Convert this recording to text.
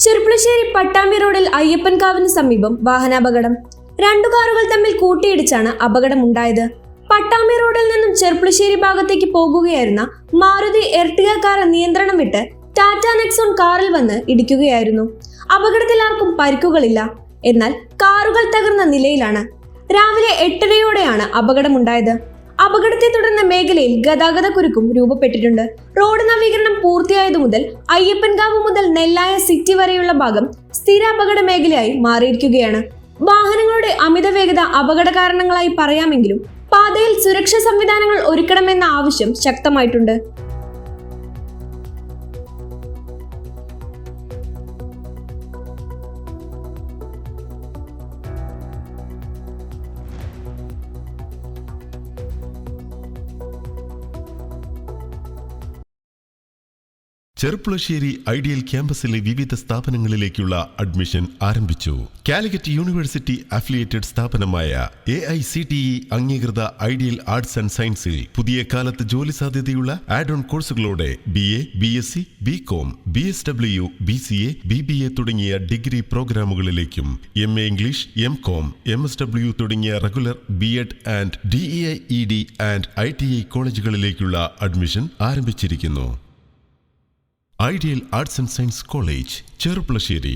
ചെർപ്പുളശ്ശേരി പട്ടാമ്പി റോഡിൽ അയ്യപ്പൻകാവിന് സമീപം വാഹനാപകടം. 2 കാറുകൾ തമ്മിൽ കൂട്ടിയിടിച്ചാണ് അപകടമുണ്ടായത്. പട്ടാമ്പി റോഡിൽ നിന്നും ചെർപ്പുളശ്ശേരി ഭാഗത്തേക്ക് പോകുകയായിരുന്ന മാരുതി എർട്ടിഗ കാർ നിയന്ത്രണം വിട്ട് ടാറ്റ നെക്സോൺ കാറിൽ വന്ന് ഇടിക്കുകയായിരുന്നു. അപകടത്തിൽ ആർക്കും പരിക്കുകളില്ല. എന്നാൽ കാറുകൾ തകർന്ന നിലയിലാണ്. രാവിലെ 8:30യോടെയാണ് അപകടമുണ്ടായത്. അപകടത്തെ തുടർന്ന് മേഖലയിൽ ഗതാഗതക്കുരുക്കും രൂപപ്പെട്ടിട്ടുണ്ട്. റോഡ് നവീകരണം പൂർത്തിയായതു മുതൽ അയ്യപ്പൻകാവ് മുതൽ നെല്ലായ സിറ്റി വരെയുള്ള ഭാഗം സ്ഥിര അപകട മേഖലയായി മാറിയിരിക്കുകയാണ്. വാഹനങ്ങളുടെ അമിത വേഗത അപകട കാരണങ്ങളായി പറയാമെങ്കിലും പാതയിൽ സുരക്ഷാ സംവിധാനങ്ങൾ ഒരുക്കണമെന്ന ആവശ്യം ശക്തമായിട്ടുണ്ട്. ചെർപ്പുളശ്ശേരി ഐഡിയൽ ക്യാമ്പസിലെ വിവിധ സ്ഥാപനങ്ങളിലേക്കുള്ള അഡ്മിഷൻ ആരംഭിച്ചു. കാലിക്കറ്റ് യൂണിവേഴ്സിറ്റി അഫിലിയേറ്റഡ് സ്ഥാപനമായ AICTE അംഗീകൃത ഐഡിയൽ ആർട്സ് ആൻഡ് സയൻസിൽ പുതിയ കാലത്ത് ജോലി സാധ്യതയുള്ള ആഡ് ഓൺ കോഴ്സുകളോടെ BA, BSc, BCom, BSW, BCA, BBA തുടങ്ങിയ ഡിഗ്രി പ്രോഗ്രാമുകളിലേക്കും MA ഇംഗ്ലീഷ്, MCom, MSW തുടങ്ങിയ regular BEd and DEIED and ITI കോളേജുകളിലേക്കുള്ള അഡ്മിഷൻ ആരംഭിച്ചിരിക്കുന്നു. Ideal arts and science college, Cherpulassery.